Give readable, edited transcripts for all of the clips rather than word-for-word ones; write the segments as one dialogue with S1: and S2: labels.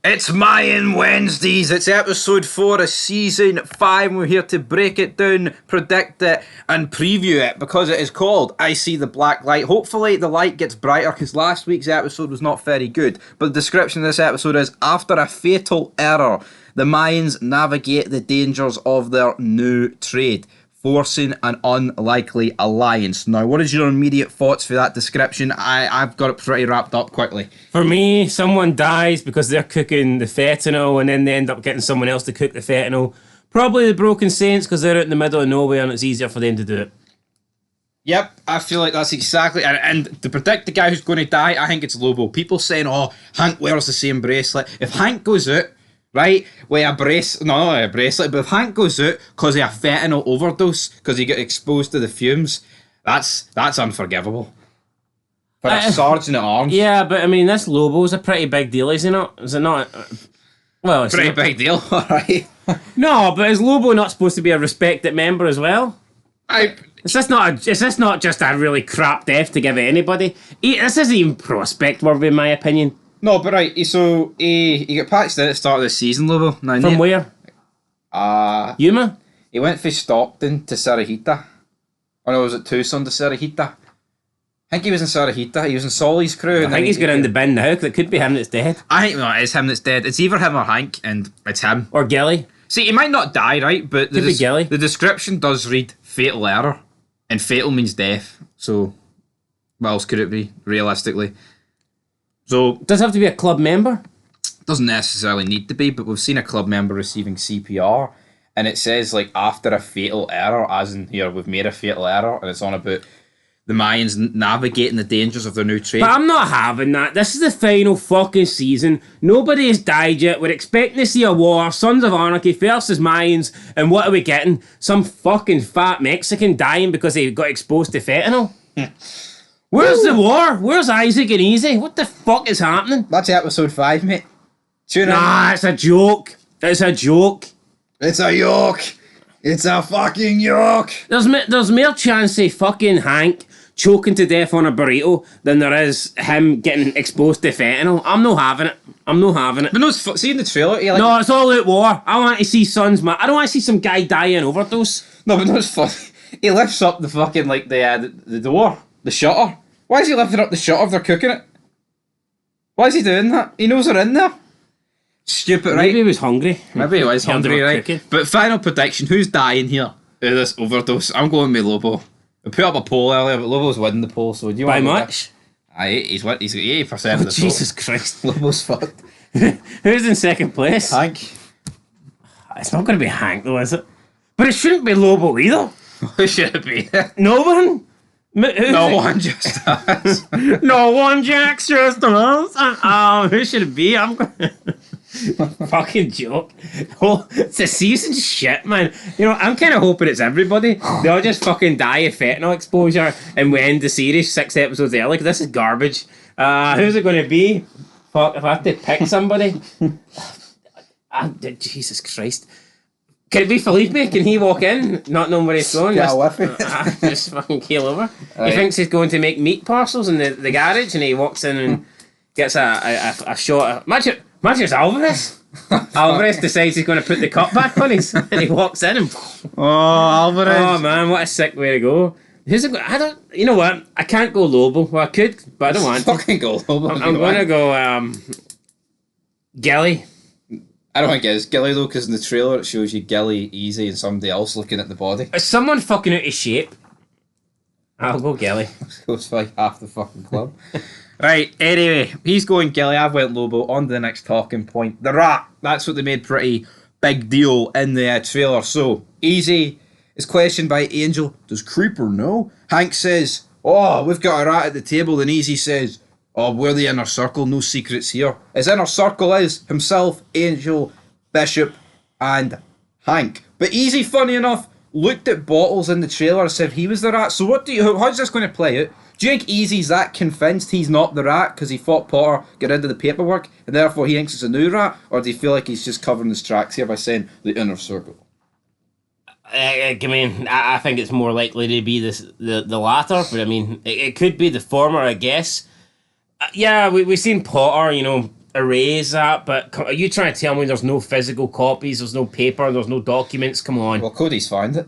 S1: It's Mayan Wednesdays. It's episode 4 of season 5. We're here to break it down, predict it, and preview it because it is called I See the Black Light. Hopefully, the light gets brighter because last week's episode was not very good. But the description of this episode is after a fatal error, the Mayans navigate the dangers of their new trade, forcing an unlikely alliance. Now, what is your immediate thoughts for that description? I've got it pretty wrapped up quickly.
S2: For me, someone dies because they're cooking the fentanyl and then they end up getting someone else to cook the fentanyl. Probably the Broken Saints because they're out in the middle of nowhere and it's easier for them to do it.
S1: Yep, I feel like that's exactly... And to predict the guy who's going to die, I think it's Lobo. People saying, oh, Hank wears the same bracelet. If Hank goes out, right, with a bracelet, no, not a bracelet, but if Hank goes out because of a fentanyl overdose, because he got exposed to the fumes, that's unforgivable. For a sergeant at arms.
S2: Yeah, but I mean, this Lobo's a pretty big deal, is it not? Is it not? Well, it's
S1: pretty big deal, alright.
S2: No, but is Lobo not supposed to be a respected member as well? Is this not just a really crap death to give it anybody? This isn't even prospect worthy, in my opinion.
S1: No, but right, so he got patched in at the start of the season, Lobo. Now,
S2: from where? Yuma?
S1: He went from Stockton to Sarahita. Or no, was it Tucson to Sarahita? I think he was in Sarahita. He was in Solly's crew.
S2: I think he's got in the bin now, because it could be him that's dead.
S1: I think, no, it's him that's dead. It's either him or Hank, and it's him.
S2: Or Gilly.
S1: See, he might not die, right? But
S2: could be Gilly.
S1: The description does read fatal error. And fatal means death. So, what else could it be, realistically? So,
S2: does it have to be a club member?
S1: Doesn't necessarily need to be, but we've seen a club member receiving CPR, and it says like after a fatal error, as in here we've made a fatal error, and it's on about the Mayans navigating the dangers of their new trade.
S2: But I'm not having that. This is the final fucking season. Nobody has died yet. We're expecting to see a war. Sons of Anarchy versus Mayans, and what are we getting? Some fucking fat Mexican dying because he got exposed to fentanyl. Where's the war? Where's Isaac and Easy? What the fuck is happening?
S1: That's episode 5, mate. Tune in.
S2: Nah, it's a joke. It's a joke.
S1: It's a yoke. It's a fucking yoke.
S2: There's more chance of fucking Hank choking to death on a burrito than there is him getting exposed to fentanyl. I'm not having it.
S1: But no, see in the trailer,
S2: no, it's all out war. I want to see I don't want to see some guy die in overdose.
S1: No, but no, it's funny. He lifts up the fucking, like, the door. The shutter. Why is he lifting up the shutter if they're cooking it? Why is he doing that? He knows they're in there. Stupid, right?
S2: Maybe he was hungry.
S1: Maybe he was hungry, right?
S2: Cooking.
S1: But final prediction, who's dying here of this overdose? I'm going with Lobo. We put up a poll earlier, but Lobo's winning the poll, so do you want
S2: to... By much?
S1: He's 80% of the vote.
S2: Jesus Christ.
S1: Lobo's fucked.
S2: Who's in second place?
S1: Hank.
S2: It's not going to be Hank, though, is it? But it shouldn't be Lobo either.
S1: Who should it be?
S2: No one?
S1: No one, just us.
S2: No one, Jack's just us. Who should it be? I'm going... Fucking joke. Oh, it's a season shit, man. You know, I'm kind of hoping it's everybody. They all just fucking die of fentanyl exposure and we end the series 6 episodes early. This is garbage. Who's it going to be? Fuck, if I have to pick somebody. Jesus Christ. Can it be Felipe? Can he walk in, not knowing where he's going? Just fucking keel over. Right. He thinks he's going to make meat parcels in the garage and he walks in and gets a shot. Imagine it's Alvarez. Alvarez decides he's going to put the cup back on his, and he walks in and...
S1: Oh, Alvarez.
S2: Oh, man, what a sick way to go. Who's it? You know what? I can't go Lobo. Well, I could, but I don't want to.
S1: Fucking go Lobo.
S2: I'm going to go Gilly.
S1: I don't think it is Gilly, though, because in the trailer it shows you Gilly, Easy, and somebody else looking at the body.
S2: Is someone fucking out of shape? I'll go Gilly.
S1: Goes for like half the fucking club. Right, anyway, he's going Gilly, I've went Lobo. On to the next talking point. The rat. That's what they made pretty big deal in the trailer. So, Easy is questioned by Angel. Does Creeper know? Hank says, oh, we've got a rat at the table. Then Easy says, oh, we're the inner circle, no secrets here. His inner circle is himself, Angel, Bishop, and Hank. But Easy, funny enough, looked at Bottles in the trailer and said he was the rat. So how's this going to play out? Do you think Easy's that convinced he's not the rat because he fought Potter, got rid of the paperwork, and therefore he thinks it's a new rat? Or do you feel like he's just covering his tracks here by saying the inner circle?
S2: I mean, I think it's more likely to be the latter, but I mean, it could be the former, I guess. Yeah, we've seen Potter, you know, erase that, but are you trying to tell me there's no physical copies, there's no paper, there's no documents? Come on.
S1: Well, Cody's found it.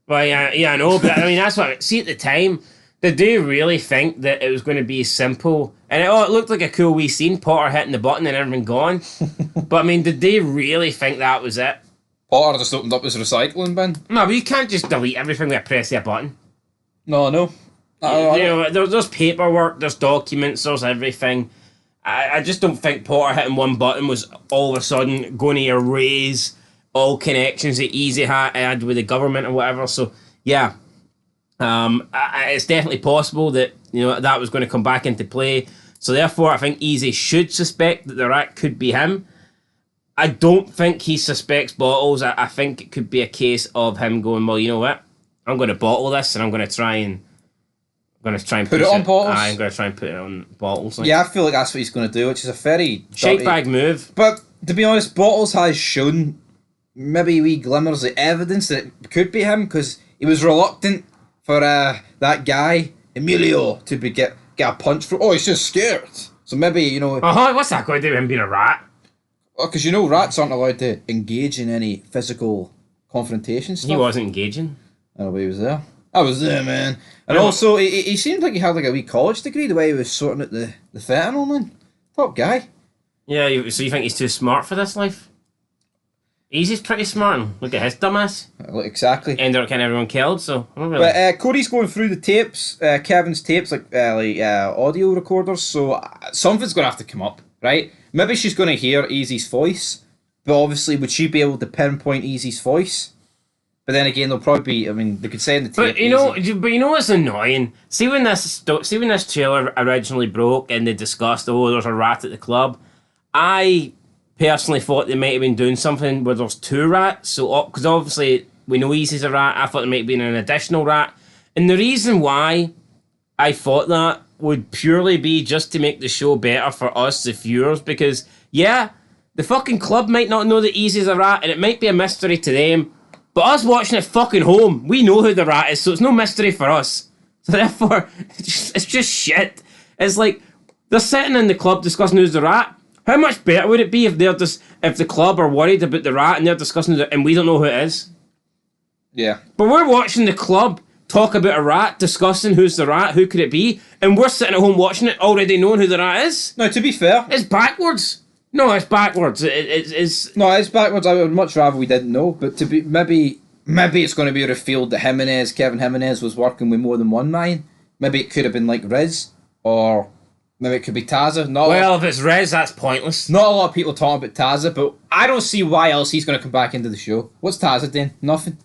S2: Well, yeah, I know, but I mean, that's what... See, at the time, did they really think that it was going to be simple? And it looked like a cool wee scene, Potter hitting the button and everything gone. But, I mean, did they really think that was it?
S1: Potter just opened up his recycling bin.
S2: No, but you can't just delete everything with a press of a button.
S1: No.
S2: There's paperwork, there's documents, there's everything. I just don't think Potter hitting one button was all of a sudden going to erase all connections that Easy had with the government or whatever. So, yeah. It's definitely possible that that was going to come back into play. So therefore, I think Easy should suspect that the rat could be him. I don't think he suspects Bottles. I think it could be a case of him going, well, you know what? I'm going to bottle this and I'm going to try and put it
S1: on Bottles.
S2: I'm going to try and put it on Bottles.
S1: Yeah, I feel like that's what he's going to do, which is a very
S2: shake bag move.
S1: But to be honest, Bottles has shown maybe wee glimmers of evidence that it could be him, because he was reluctant for that guy Emilio to get a punch from. Oh, he's just scared. So maybe
S2: what's that going to do with him being a rat?
S1: Well, because rats aren't allowed to engage in any physical confrontation stuff.
S2: He wasn't engaging.
S1: I don't know, he was there. I was there, man. And also, he seemed like he had like a wee college degree the way he was sorting out the fentanyl, man. Top guy.
S2: Yeah, so you think he's too smart for this life? Easy's pretty smart. Look at his dumbass.
S1: Exactly.
S2: Ended up getting everyone killed, so...
S1: But Cody's going through the tapes, Kevin's tapes, like audio recorders, so something's going to have to come up, right? Maybe she's going to hear Easy's voice, but obviously would she be able to pinpoint Easy's voice? But then again, they'll probably be... I mean, they could say in the tape...
S2: But you know what's annoying? See when this trailer originally broke and they discussed, there's a rat at the club, I personally thought they might have been doing something where there's two rats. So, because obviously we know Easy's a rat, I thought there might have been an additional rat. And the reason why I thought that would purely be just to make the show better for us, the viewers, because, yeah, the fucking club might not know that Easy's a rat, and it might be a mystery to them, but us watching it fucking home, we know who the rat is, so it's no mystery for us. So therefore, it's just shit. It's like, they're sitting in the club discussing who's the rat. How much better would it be if if the club are worried about the rat and they're discussing it and we don't know who it is?
S1: Yeah.
S2: But we're watching the club talk about a rat, discussing who's the rat, who could it be, and we're sitting at home watching it, already knowing who the rat is.
S1: No, to be fair,
S2: it's backwards. No, it's backwards. It's
S1: no, it's backwards. I would much rather we didn't know, but to be maybe it's going to be revealed that Kevin Jimenez was working with more than one man. Maybe it could have been like Riz, or maybe it could be Taza.
S2: If it's Riz, that's pointless.
S1: Not a lot of people talking about Taza, but I don't see why else he's going to come back into the show. What's Taza doing? Nothing.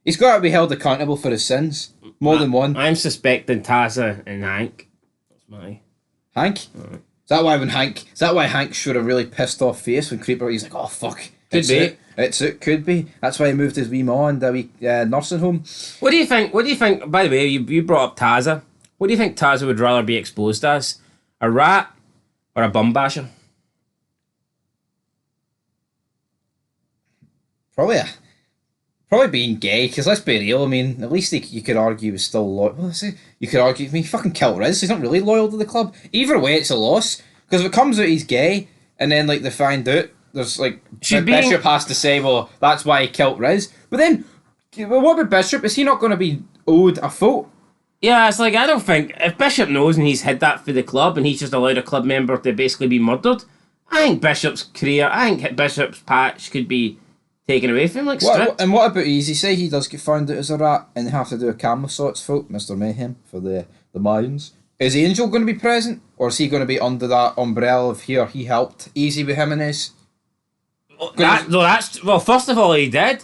S1: He's got to be held accountable for his sins. More than one.
S2: I'm suspecting Taza and Hank. That's my...
S1: Hank?
S2: Right.
S1: Is that why Hank showed a really pissed off face when Creeper, he's like, oh fuck.
S2: Could be.
S1: Could be. That's why he moved his wee ma in the wee nursing home.
S2: What do you think, by the way, you brought up Taza. What do you think Taza would rather be exposed as? A rat or a bum basher?
S1: Probably being gay, because let's be real, I mean, at least you could argue he was still loyal. You could argue, he fucking killed Riz, he's not really loyal to the club. Either way, it's a loss, because if it comes out he's gay, and then, like, they find out, there's, like, Bishop has to say, well, that's why he killed Riz. But then, what about Bishop? Is he not going to be owed a vote?
S2: Yeah, it's like, I don't think, if Bishop knows and he's hid that for the club, and he's just allowed a club member to basically be murdered, I think Bishop's patch could be taken away from him, like, stripped.
S1: And what about Easy? Say he does get found out as a rat and they have to do a camera shots vote, Mr. Mayhem, for the Mayans. Is Angel going to be present? Or is he going to be under that umbrella of here, he helped Easy with Jimenez?
S2: Well, first of all, he did.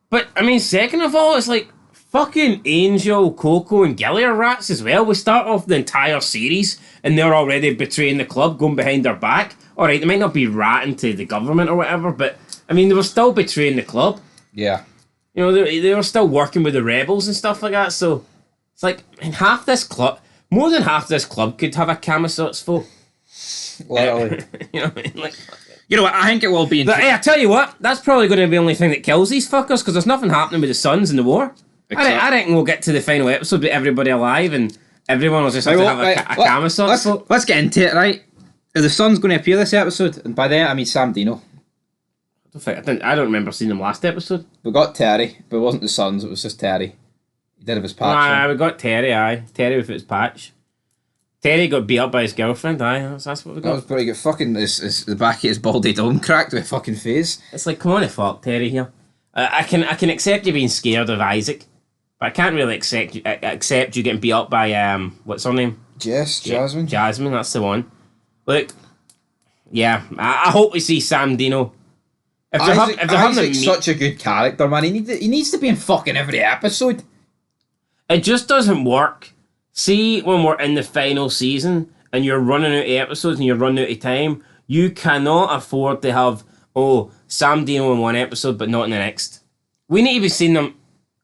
S2: But, I mean, second of all, it's like, fucking Angel, Coco, and Gilly are rats as well. We start off the entire series and they're already betraying the club, going behind their back. Alright, they might not be ratting to the government or whatever, but I mean, they were still betraying the club.
S1: Yeah.
S2: You know, they were still working with the rebels and stuff like that, so it's like, more than half this club could have a Camisards vote.
S1: Literally.
S2: You know what I mean? Like,
S1: you know what, I think it will be...
S2: Hey, I tell you what, that's probably going to be the only thing that kills these fuckers, because there's nothing happening with the Suns in the war. I reckon we'll get to the final episode with everybody alive, and everyone will just have to have a Camisards vote.
S1: Let's get into it, right? The Sun's going to appear this episode, and by then I mean Sam Dino.
S2: I don't remember seeing them last episode.
S1: We got Terry, but it wasn't the Suns, it was just Terry. He did have his patch.
S2: We got Terry, aye. Terry with his patch. Terry got beat up by his girlfriend, aye. That's what we got.
S1: That was pretty good. Fucking the back of his baldy dome cracked with a fucking face.
S2: It's like, come on, fuck Terry here. I can accept you being scared of Isaac, but I can't really accept you getting beat up by what's her name?
S1: Jasmine.
S2: Jasmine, that's the one. Look, yeah, I hope we see Sam Dino. If
S1: Isaac's such a good character, man. He needs to be in fucking every episode.
S2: It just doesn't work. See, when we're in the final season and you're running out of episodes and you're running out of time, you cannot afford to have, Sam Dino in one episode but not in the next. We need to be seeing them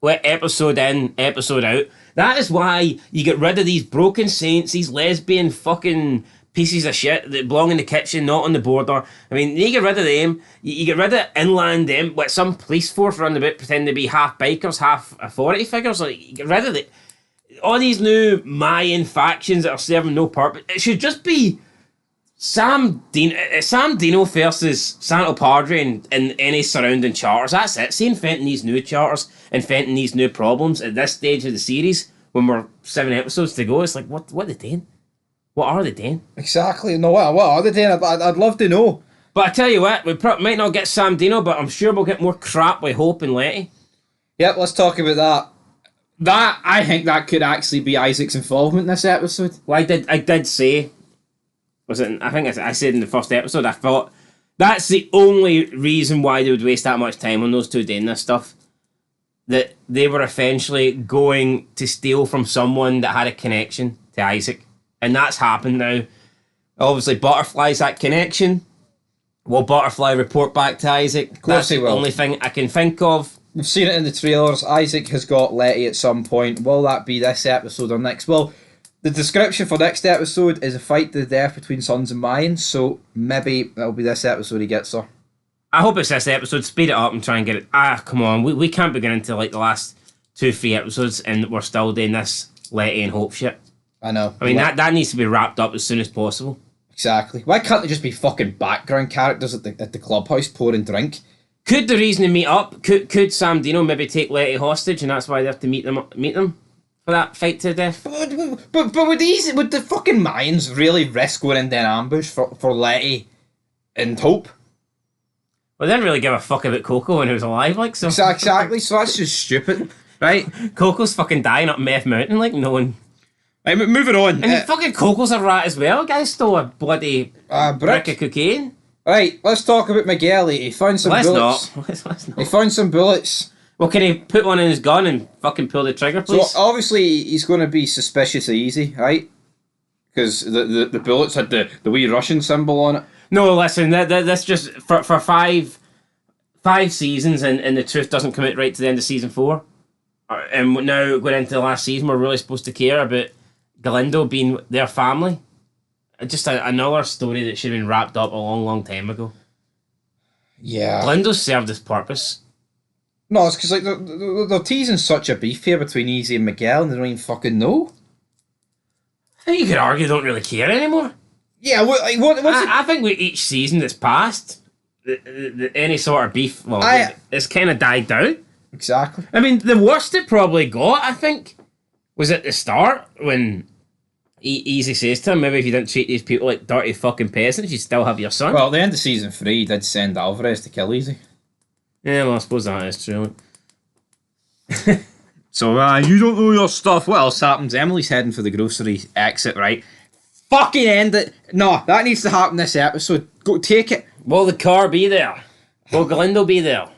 S2: episode in, episode out. That is why you get rid of these broken saints, these lesbian fucking pieces of shit that belong in the kitchen, not on the border. I mean, you get rid of them. You get rid of inland them, with some police force running about pretending to be half bikers, half authority figures. Like, you get rid of all these new Mayan factions that are serving no purpose. It should just be Sam Dino versus Santo Padre and any surrounding charters. That's it. See, inventing these new charters, inventing these new problems at this stage of the series when we're 7 episodes to go. It's like, what are they doing? What are they doing? Exactly.
S1: No, what are they doing? I'd love to know.
S2: But I tell you what, we might not get Sam Dino, but I'm sure we'll get more crap with Hope and Letty.
S1: Yep, let's talk about that. I think that could actually be Isaac's involvement in this episode.
S2: Well, I did say, I think I said in the first episode, I thought that's the only reason why they would waste that much time on those two doing this stuff. That they were essentially going to steal from someone that had a connection to Isaac. And that's happened now. Obviously, Butterfly's that connection. Will Butterfly report back to Isaac?
S1: Of course
S2: that's
S1: he will.
S2: The only thing I can think of.
S1: We've seen it in the trailers. Isaac has got Letty at some point. Will that be this episode or next? Well, the description for next episode is a fight to the death between Suns and Mayans, so maybe it'll be this episode he gets her.
S2: I hope it's this episode. Speed it up and try and get it. Come on. We can't be getting into like the last 2-3 episodes and we're still doing this Letty and Hope shit.
S1: I know.
S2: I mean, that needs to be wrapped up as soon as possible.
S1: Exactly. Why can't they just be fucking background characters at the clubhouse pouring drink?
S2: Could the reason to meet up, could Sam Dino maybe take Letty hostage and that's why they have to meet them for that fight to the death?
S1: But would the fucking Mayans really risk going into an ambush for Letty and Hope?
S2: Well, they didn't really give a fuck about Coco when he was alive, like, so...
S1: Exactly, so that's just stupid, right?
S2: Coco's fucking dying up Meth Mountain, like, no one...
S1: Right, moving on.
S2: And fucking Coco's a rat as well. Guy stole a bloody brick of cocaine.
S1: Right, let's talk about Miguel. He found some bullets.
S2: Let's not.
S1: He found some bullets.
S2: Well, can he put one in his gun and fucking pull the trigger, please?
S1: So, obviously, he's going to be suspicious of Easy, right? Because the bullets had the wee Russian symbol on it.
S2: No, listen, that's just... For five seasons and the truth doesn't come out right to the end of season 4. And now, going into the last season, we're really supposed to care about Galindo being their family. Just another story that should have been wrapped up a long, long time ago.
S1: Yeah.
S2: Galindo served his purpose.
S1: No, it's because like they're teasing such a beef here between Easy and Miguel, and they don't even fucking know.
S2: I think you could argue they don't really care anymore.
S1: Yeah,
S2: I think with each season that's passed, any sort of beef, it's kind of died down.
S1: Exactly.
S2: I mean, the worst it probably got, I think, was at the start when Easy says to him, maybe if you didn't treat these people like dirty fucking peasants, you'd still have your son.
S1: Well, at the end of season 3, he did send Alvarez to kill Easy.
S2: Yeah, well, I suppose that is true.
S1: So, you don't know your stuff. What else happens? Emily's heading for the grocery exit, right? Fucking end it. No, that needs to happen this episode. Go, take it.
S2: Will the car be there? Will Galindo be there?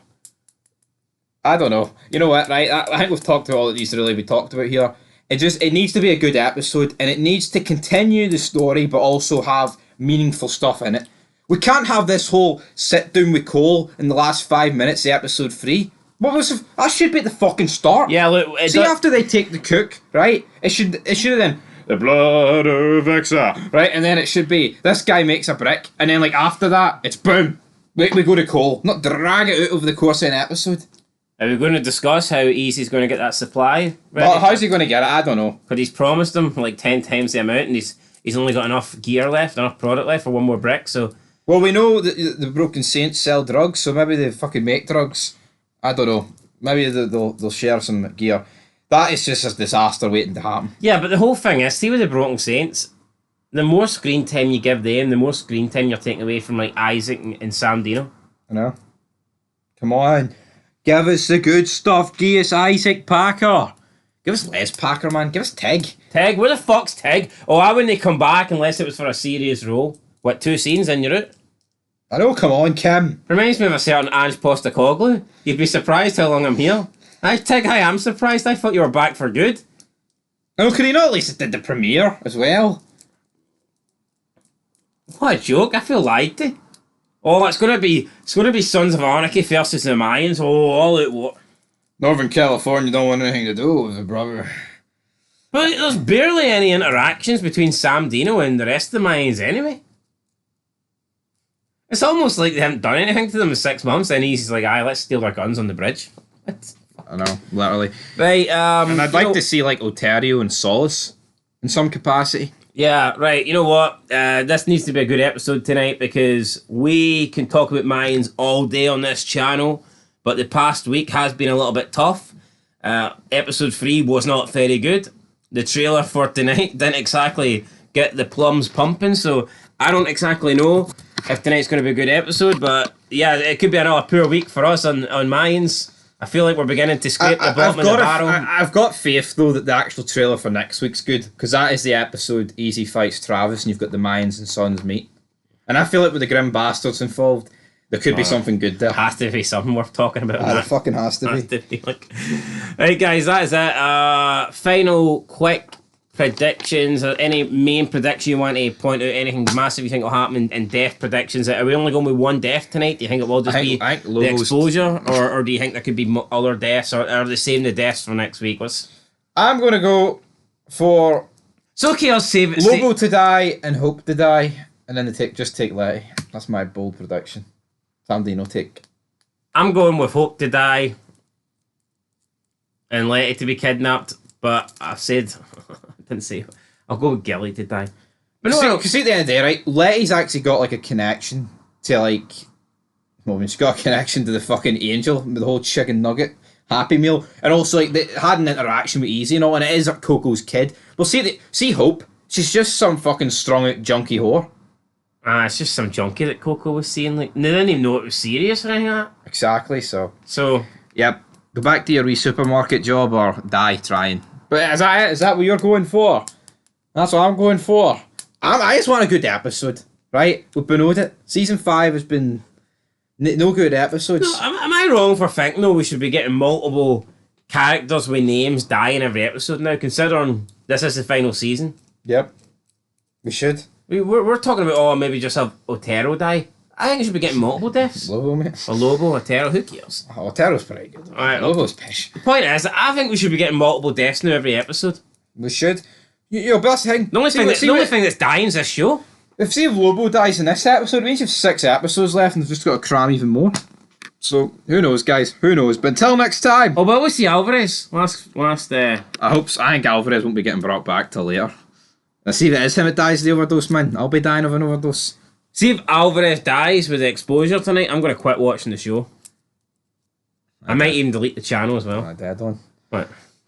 S1: I don't know. You know what, right? I think we've talked about all that needs to really be talked about here. It needs to be a good episode, and it needs to continue the story, but also have meaningful stuff in it. We can't have this whole sit down with Cole in the last 5 minutes of episode 3. That should be at the fucking start.
S2: Yeah, look.
S1: After they take the cook, right? It should have been the blood of Exa, right? And then it should be this guy makes a brick, and then like after that, it's boom. We go to Cole, not drag it out over the course of an episode.
S2: Are we going to discuss how Easy's going to get that supply?
S1: Well, how's he going to get it? I don't know.
S2: Because he's promised them like 10 times the amount, and he's he's only got enough gear left, enough product left for one more brick. So
S1: Well, we know that the Broken Saints sell drugs, so maybe they fucking make drugs. I don't know. Maybe they'll share some gear. That is just a disaster waiting to happen.
S2: yeah, but the whole thing is, see with the Broken Saints, the more screen time you give them, the more screen time you're taking away from like Isaac and Sam Dino.
S1: I know. Come on. Give us the good stuff. Give us Isaac Packer. Give us Les Packer, man. Give us Tig.
S2: Tig, where the fuck's Tig? Oh, I wouldn't come back unless it was for a serious role. What, 2 scenes and you're out?
S1: I know, come on, Kim.
S2: Reminds me of a certain Ange Postecoglou. You'd be surprised how long I'm here. Hi, Tig, I am surprised. I thought you were back for good.
S1: Oh, could he not at least did the premiere as well?
S2: What a joke, I feel lied to. Oh, it's gonna be Sons of Anarchy versus the Mayans. Oh, all out what?
S1: Northern California don't want anything to do with it, brother.
S2: But there's barely any interactions between Sam Dino and the rest of the Mayans anyway. It's almost like they haven't done anything to them in 6 months, and he's like, aye, let's steal their guns on the bridge.
S1: I know, literally.
S2: Right,
S1: and I'd like to see like Ontario and Solace in some capacity.
S2: Yeah, right. You know what? This needs to be a good episode tonight because we can talk about Mayans all day on this channel, but the past week has been a little bit tough. Episode 3 was not very good. The trailer for tonight didn't exactly get the plums pumping, so I don't exactly know if tonight's going to be a good episode, but yeah, it could be another poor week for us on Mayans. I feel like we're beginning to scrape the bottom of the barrel.
S1: I've got faith, though, that the actual trailer for next week's good, because that is the episode Easy fights Travis, and you've got the Mayans and Sons meet. And I feel like with the Grim Bastards involved, there could be something good there.
S2: Has to be something worth talking about.
S1: There fucking has to be.
S2: Right, guys, that is it. Final quick predictions, or any main prediction you want to point out, anything massive you think will happen in death predictions. Are we only going with one death tonight? Do you think it will just be the exposure, or do you think there could be other deaths, or are they saving the deaths for next week?
S1: I'm going to go for
S2: it's okay, I'll save it.
S1: Lobo to die and Hope to die, and then they take Letty. That's my bold prediction. Sam Dino take.
S2: I'm going with Hope to die and Letty to be kidnapped, but I've said didn't say. I'll go with Gilly to die. But no,
S1: because at the end of the day, right, Letty's actually got like a connection to like, well, she's got a connection to the fucking angel with the whole chicken nugget Happy Meal, and also like they had an interaction with Easy and all, and it is Coco's kid. Well, see Hope, she's just some fucking strung out junkie whore.
S2: It's just some junkie that Coco was seeing. Like, they didn't even know it was serious or anything like that.
S1: Exactly. So yep, go back to your wee supermarket job or die trying. But is that it? Is that what you're going for? That's what I'm going for. I just want a good episode, right? We've been owed it. Season 5 has been no good episodes.
S2: No, am I wrong for thinking, though, we should be getting multiple characters with names dying every episode now, considering this is the final season?
S1: Yep. We should.
S2: We're talking about, maybe just have Otero die. I think we should be getting multiple deaths.
S1: Lobo, mate.
S2: Or Lobo, Otero, who cares?
S1: Oh, Otero's pretty good.
S2: Alright,
S1: Lobo's pish.
S2: The point is, I think we should be getting multiple deaths now every episode.
S1: We should. Yo, best thing.
S2: The only thing that's dying is this show.
S1: If Lobo dies in this episode, it means you have 6 episodes left and they've just got to cram even more. So, who knows, guys? Who knows? But until next time.
S2: Oh, well, we'll see Alvarez. Last.
S1: I think Alvarez won't be getting brought back till later. Let's see if it is him that dies of the overdose, man. I'll be dying of an overdose.
S2: See if Alvarez dies with the exposure tonight, I'm going to quit watching the show. I might even delete the channel as well.
S1: I dead on.
S2: What?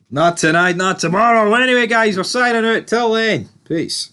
S1: Not tonight, not tomorrow. Anyway, guys, we're signing out. Till then, peace.